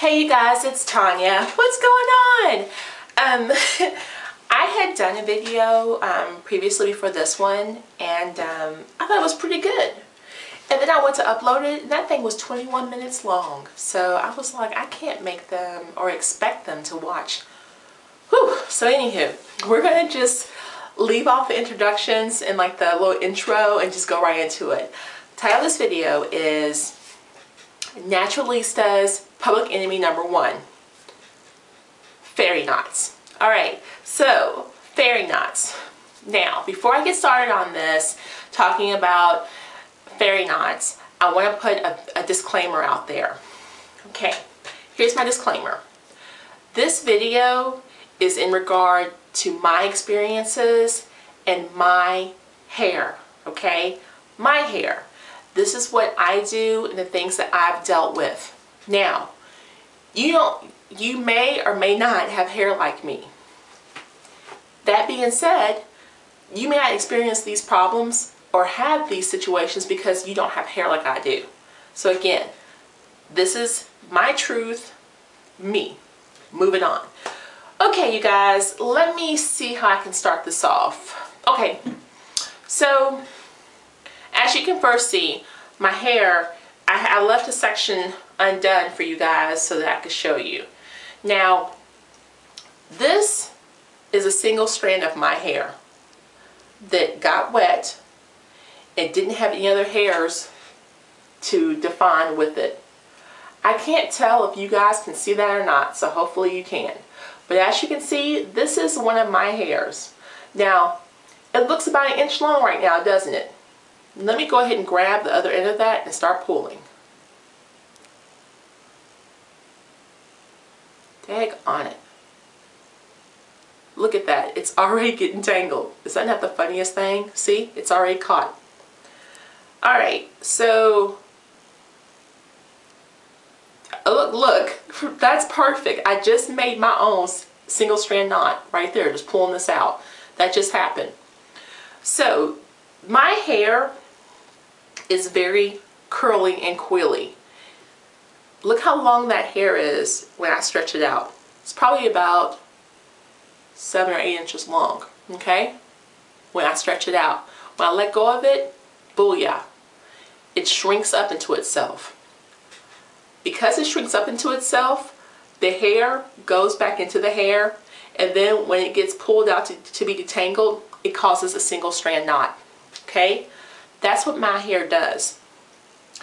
Hey you guys, it's Tanya. What's going on? I had done a video previously before this one, and I thought it was pretty good. And then I went to upload it, and that thing was 21 minutes long. So I was like, I can't make them or expect them to watch. Whew. So anywho, we're going to just leave off the introductions and like the little intro and just go right into it. The title of this video is Naturalista's Public Enemy Number 1, Fairy Knots. Alright, so fairy knots. Now, before I get started on this, talking about fairy knots, I want to put a disclaimer out there. Okay, here's my disclaimer. This video is in regard to my experiences and my hair, okay? My hair. This is what I do and the things that I've dealt with. Now, you may or may not have hair like me. That being said, you may not experience these problems or have these situations because you don't have hair like I do. So again, this is my truth, me. Moving on. Okay, you guys, let me see how I can start this off. Okay, so as you can first see, my hair, I left a section undone for you guys so that I could show you. Now, this is a single strand of my hair that got wet and didn't have any other hairs to define with it. I can't tell if you guys can see that or not, so hopefully you can. But as you can see, this is one of my hairs. Now, it looks about 1 inch long right now, doesn't it? Let me go ahead and grab the other end of that and start pulling. Tag on it. Look at that. It's already getting tangled. Is that not the funniest thing? See? It's already caught. Alright, so look, that's perfect. I just made my own single strand knot right there, just pulling this out. That just happened. So, my hair is very curly and coily. Look how long that hair is when I stretch it out. It's probably about 7 or 8 inches long, okay? When I stretch it out. When I let go of it, booyah. It shrinks up into itself. Because it shrinks up into itself, the hair goes back into the hair, and then when it gets pulled out to be detangled, it causes a single strand knot, okay? That's what my hair does.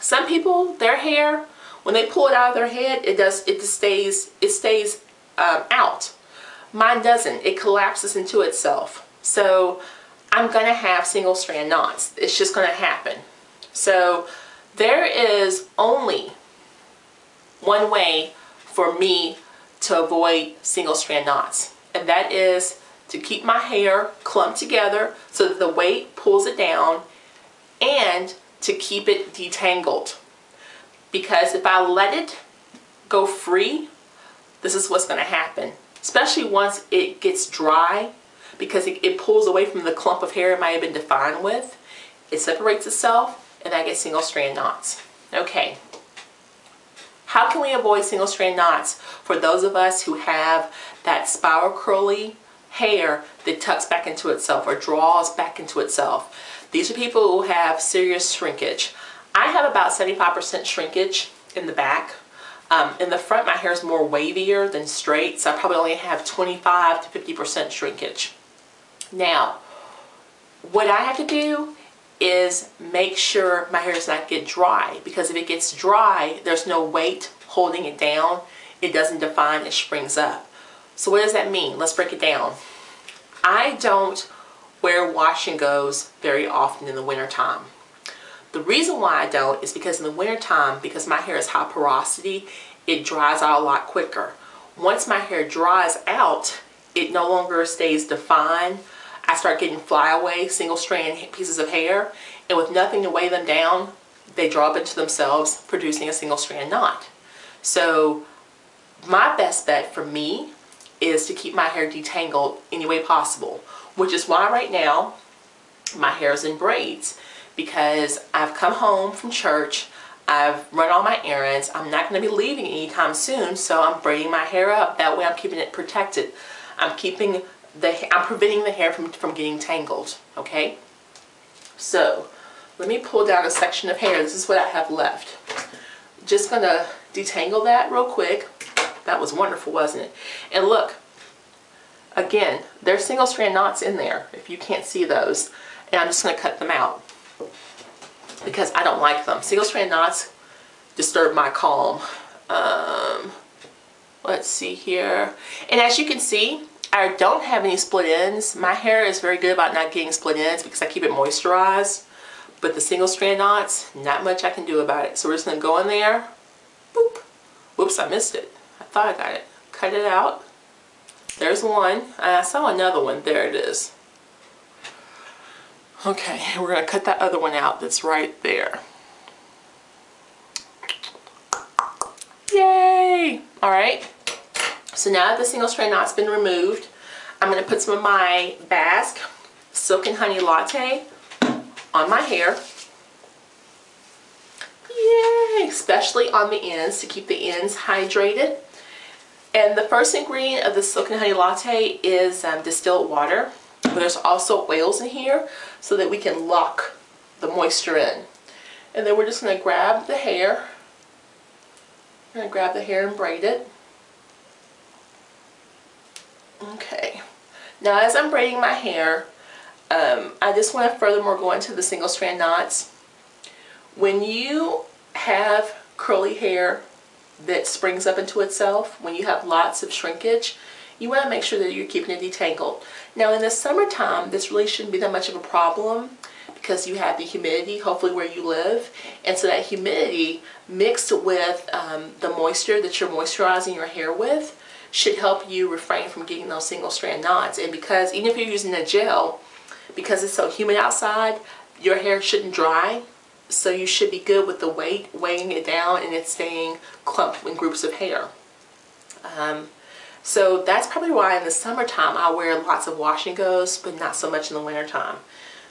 Some people, their hair, when they pull it out of their head, it stays out. Mine doesn't. It collapses into itself. So I'm going to have single strand knots. It's just going to happen. So there is only one way for me to avoid single strand knots, and that is to keep my hair clumped together so that the weight pulls it down, and to keep it detangled. Because if I let it go free, this is what's going to happen. Especially once it gets dry, because it pulls away from the clump of hair it might have been defined with. It separates itself, and I get single strand knots. Okay. How can we avoid single strand knots for those of us who have that spiral curly hair that tucks back into itself or draws back into itself? These are people who have serious shrinkage. I have about 75% shrinkage in the back. In the front, my hair is more wavier than straight, so I probably only have 25 to 50% shrinkage. Now, what I have to do is make sure my hair does not get dry, because if it gets dry, there's no weight holding it down. It doesn't define, it springs up. So what does that mean? Let's break it down. I don't wear wash and goes very often in the winter time. The reason why I don't is because in the winter time, because my hair is high porosity, it dries out a lot quicker. Once my hair dries out, it no longer stays defined. I start getting flyaway single strand pieces of hair, and with nothing to weigh them down, they draw up into themselves, producing a single strand knot. So my best bet for me is to keep my hair detangled any way possible, which is why right now my hair is in braids, because I've come home from church, I've run all my errands. I'm not going to be leaving anytime soon, so I'm braiding my hair up. That way I'm keeping it protected. I'm preventing the hair from getting tangled, okay? So, let me pull down a section of hair. This is what I have left. Just going to detangle that real quick. That was wonderful, wasn't it? And look, again, there's single strand knots in there, if you can't see those. And I'm just going to cut them out because I don't like them. Single strand knots disturb my calm. Let's see here. And as you can see, I don't have any split ends. My hair is very good about not getting split ends because I keep it moisturized. But the single strand knots, not much I can do about it. So we're just going to go in there. Boop. Whoops, I missed it. I thought I got it. Cut it out. There's one. I saw another one. There it is. Okay, we're going to cut that other one out that's right there. Yay! Alright. So now that the single strand knot's been removed, I'm going to put some of my Basque Silk and Honey Latte on my hair. Yay! Especially on the ends to keep the ends hydrated. And the first ingredient of the Silk and Honey Latte is distilled water. But there's also oils in here so that we can lock the moisture in. And then we're just going to grab the hair. I'm going to grab the hair and braid it. Okay. Now as I'm braiding my hair, I just want to furthermore go into the single strand knots. When you have curly hair that springs up into itself, when you have lots of shrinkage, you want to make sure that you're keeping it detangled. Now in the summertime, this really shouldn't be that much of a problem because you have the humidity, hopefully where you live. And so that humidity mixed with the moisture that you're moisturizing your hair with should help you refrain from getting those single strand knots. And because even if you're using a gel, because it's so humid outside, your hair shouldn't dry. So you should be good with the weight, weighing it down and it staying clumped in groups of hair. So that's probably why in the summertime I wear lots of wash and goes, but not so much in the wintertime.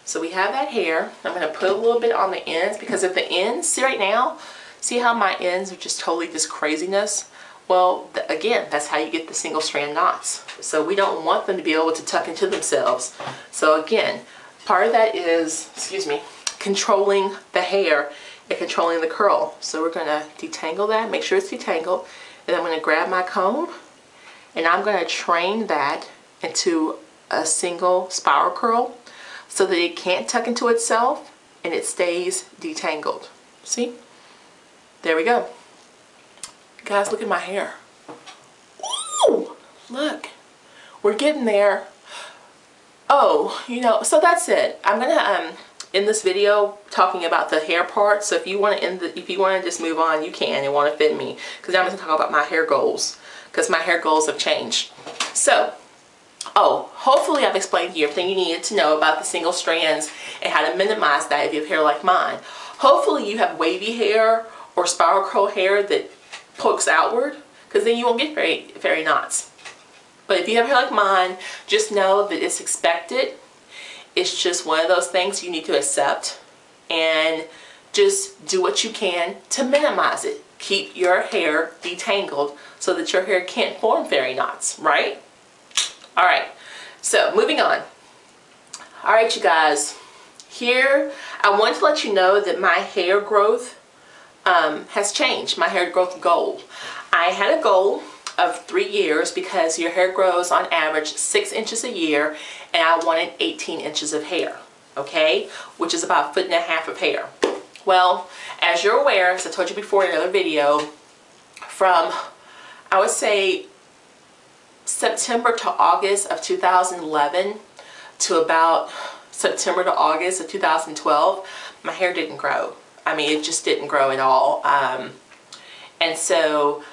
So we have that hair. I'm going to put a little bit on the ends because if the ends, see right now, see how my ends are just totally just craziness? Well, again, that's how you get the single strand knots. So we don't want them to be able to tuck into themselves. So again, part of that is, excuse me, controlling the hair and controlling the curl. So we're going to detangle that, make sure it's detangled, and I'm going to grab my comb and I'm going to train that into a single spiral curl so that it can't tuck into itself and it stays detangled. See? There we go. Guys, look at my hair. Ooh, look. We're getting there. Oh, you know, so that's it. I'm going to end this video talking about the hair part. So if you want to just move on, you can. It won't offend me because I'm going to talk about my hair goals because my hair goals have changed. So, hopefully I've explained to you everything you needed to know about the single strands and how to minimize that if you have hair like mine. Hopefully you have wavy hair or spiral curl hair that pokes outward because then you won't get fairy knots. But if you have hair like mine, just know that it's expected. It's just one of those things you need to accept and just do what you can to minimize it. Keep your hair detangled so that your hair can't form fairy knots, right? Alright, so moving on. Alright you guys, here I want to let you know that my hair growth has changed, my hair growth goal. I had a goal of 3 years because your hair grows on average 6 inches a year and I wanted 18 inches of hair, okay? Which is about 1.5 feet of hair. Well, as you're aware, as I told you before in another video, from I would say September to August of 2011 to about September to August of 2012, my hair didn't grow. I mean, it just didn't grow at all. And so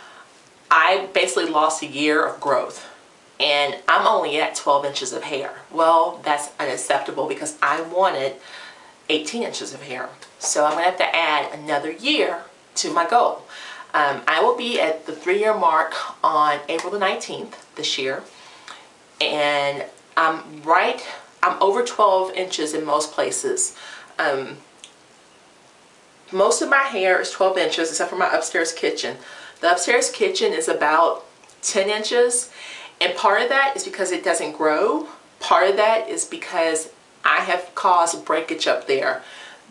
I basically lost a year of growth. And I'm only at 12 inches of hair. Well, that's unacceptable because I wanted 18 inches of hair. So I'm going to have to add another year to my goal. I will be at the 3-year mark on April the 19th this year. And I'm over 12 inches in most places. most of my hair is 12 inches except for my upstairs kitchen. The upstairs kitchen is about 10 inches, and part of that is because it doesn't grow. Part of that is because I have caused breakage up there.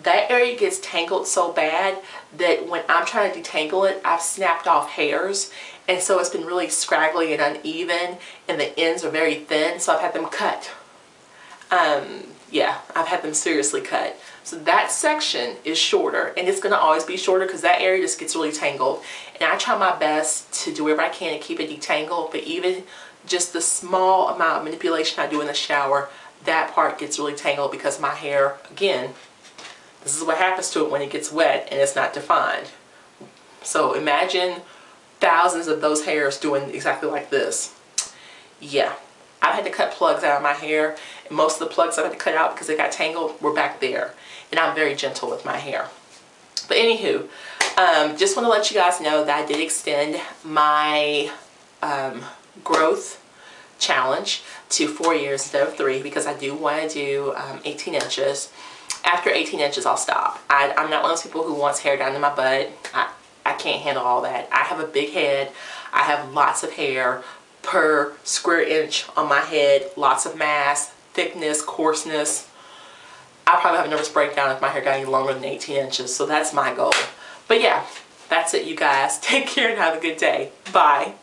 That area gets tangled so bad that when I'm trying to detangle it, I've snapped off hairs, and so it's been really scraggly and uneven, and the ends are very thin, so I've had them cut. Yeah, I've had them seriously cut. So that section is shorter, and it's going to always be shorter because that area just gets really tangled. And I try my best to do whatever I can to keep it detangled, but even just the small amount of manipulation I do in the shower, that part gets really tangled because my hair, again, this is what happens to it when it gets wet and it's not defined. So imagine thousands of those hairs doing exactly like this. Yeah. I've had to cut plugs out of my hair, and most of the plugs I've had to cut out because they got tangled were back there. And I'm very gentle with my hair. But anywho, just want to let you guys know that I did extend my growth challenge to 4 years instead of 3 because I do want to do 18 inches. After 18 inches, I'll stop. I'm not one of those people who wants hair down to my butt. I can't handle all that. I have a big head. I have lots of hair per square inch on my head, lots of mass, thickness, coarseness. I'll probably have a nervous breakdown if my hair got any longer than 18 inches, so that's my goal. But yeah, that's it, you guys. Take care and have a good day. Bye.